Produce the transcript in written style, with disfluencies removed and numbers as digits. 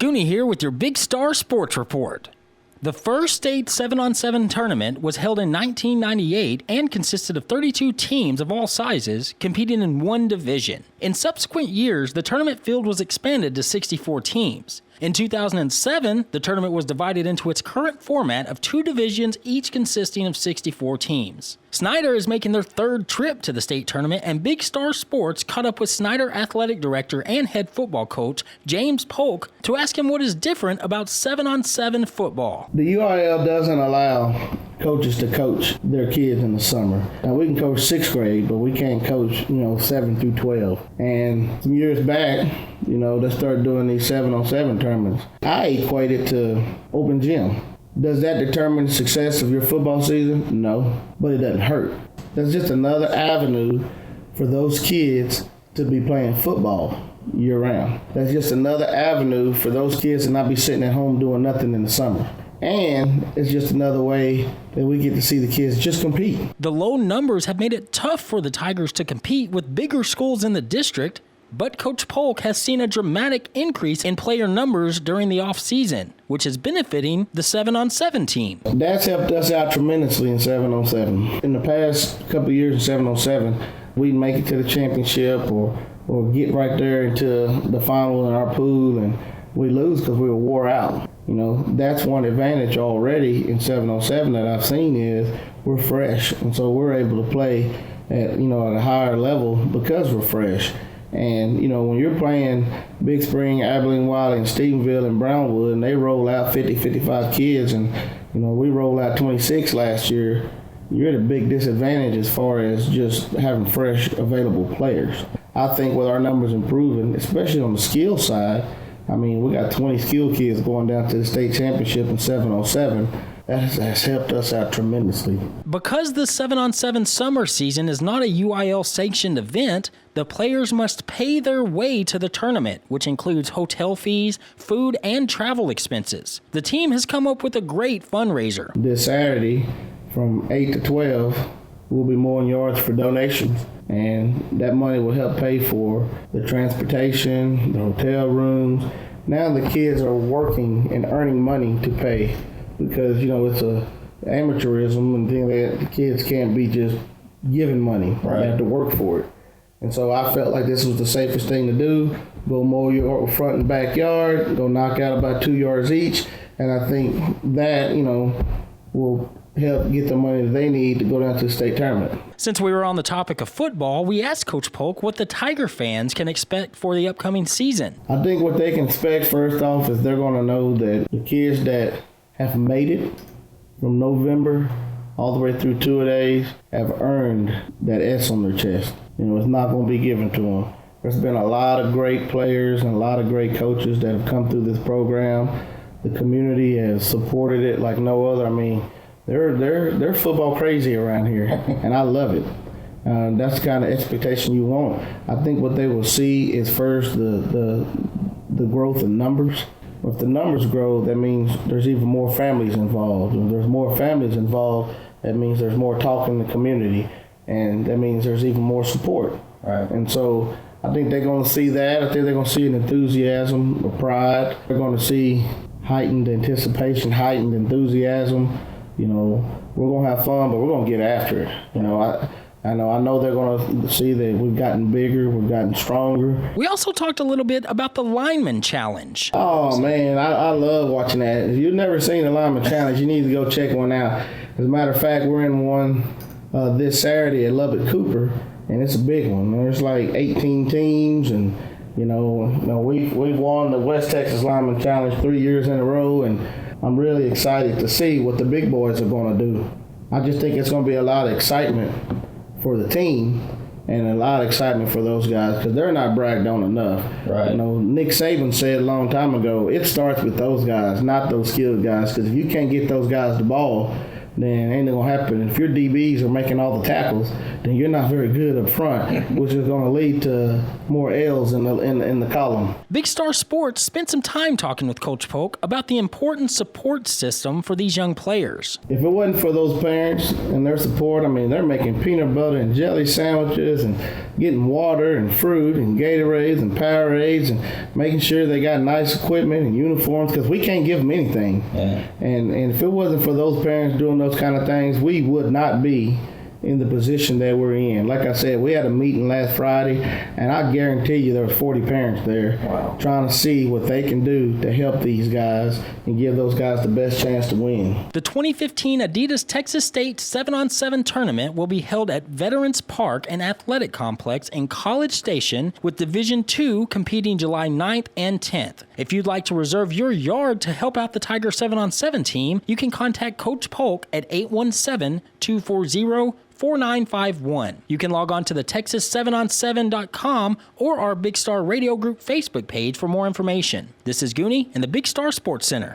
Gooney here with your Big Star Sports Report. The first state 7-on-7 tournament was held in 1998 and consisted of 32 teams of all sizes competing in one division. In subsequent years, the tournament field was expanded to 64 teams. In 2007, the tournament was divided into its current format of two divisions, each consisting of 64 teams. Snyder is making their third trip to the state tournament, and Big Star Sports caught up with Snyder athletic director and head football coach James Polk to ask him what is different about 7-on-7 football. The UIL doesn't allow coaches to coach their kids in the summer. Now, we can coach 6th grade, but we can't coach, 7 through 12. And some years back, they started doing these 7-on-7 tournaments. I equate it to open gym. Does that determine the success of your football season? No, but it doesn't hurt. That's just another avenue for those kids to be playing football year-round. That's just another avenue for those kids to not be sitting at home doing nothing in the summer. And it's just another way that we get to see the kids just compete. The low numbers have made it tough for the Tigers to compete with bigger schools in the district, but Coach Polk has seen a dramatic increase in player numbers during the offseason, which is benefiting the 7-on-7 team. That's helped us out tremendously in 7-on-7. In the past couple of years in 7-on-7, we'd make it to the championship or get right there into the final in our pool, and we lose because we were wore out. That's one advantage already in 7-on-7 that I've seen is we're fresh, and so we're able to play at a higher level because we're fresh. And, when you're playing Big Spring, Abilene, Wiley, and Stephenville and Brownwood, and they roll out 50, 55 kids, and, we roll out 26 last year, you're at a big disadvantage as far as just having fresh, available players. I think with our numbers improving, especially on the skill side, we got 20 skill kids going down to the state championship in 7-on-7. That has helped us out tremendously. Because the 7-on-7 summer season is not a UIL-sanctioned event, the players must pay their way to the tournament, which includes hotel fees, food, and travel expenses. The team has come up with a great fundraiser. This Saturday, from 8 to 12, we'll be mowing yards for donations. And that money will help pay for the transportation, the hotel rooms. Now the kids are working and earning money to pay because, it's a amateurism and thing that the kids can't be just given money. Right. They have to work for it. And so I felt like this was the safest thing to do. Go mow your front and backyard, go knock out about 2 yards each. And I think that, will help get the money that they need to go down to the state tournament. Since we were on the topic of football, we asked Coach Polk what the Tiger fans can expect for the upcoming season. I think what they can expect first off is they're going to know that the kids that have made it from November all the way through 2 days have earned that S on their chest. It's not going to be given to them. There's been a lot of great players and a lot of great coaches that have come through this program. The community has supported it like no other. They're football crazy around here, and I love it. That's the kind of expectation you want. I think what they will see is first the growth in numbers. If the numbers grow, that means there's even more families involved. If there's more families involved, that means there's more talk in the community, and that means there's even more support. Right. And so I think they're going to see that. I think they're going to see an enthusiasm, a pride. They're going to see heightened anticipation, heightened enthusiasm. We're going to have fun, but we're going to get after it. I know they're going to see that we've gotten bigger, we've gotten stronger. We also talked a little bit about the Lineman Challenge. Oh, man, I love watching that. If you've never seen the Lineman Challenge, you need to go check one out. As a matter of fact, we're in one this Saturday at Lubbock Cooper, and it's a big one. There's like 18 teams, and, we've won the West Texas Lineman Challenge 3 years in a row, and I'm really excited to see what the big boys are going to do. I just think it's going to be a lot of excitement for the team and a lot of excitement for those guys because they're not bragged on enough. Right. Nick Saban said a long time ago, it starts with those guys, not those skilled guys, because if you can't get those guys the ball, then it ain't going to happen. If your DBs are making all the tackles, then you're not very good up front, which is going to lead to more L's in the column. Big Star Sports spent some time talking with Coach Polk about the important support system for these young players. If it wasn't for those parents and their support, I mean, they're making peanut butter and jelly sandwiches and getting water and fruit and Gatorades and Powerades and making sure they got nice equipment and uniforms, because we can't give them anything. Yeah. And if it wasn't for those parents doing those kind of things, we would not be in the position that we're in. Like I said, we had a meeting last Friday, and I guarantee you there were 40 parents there trying to see what they can do to help these guys and give those guys the best chance to win. The 2015 Adidas Texas State 7-on-7 tournament will be held at Veterans Park and Athletic Complex in College Station, with Division II competing July 9th and 10th. If you'd like to reserve your yard to help out the Tiger 7-on-7 team, you can contact Coach Polk at 817-240-4951. You can log on to the Texas7on7.com or our Big Star Radio Group Facebook page for more information. This is Gooney in the Big Star Sports Center.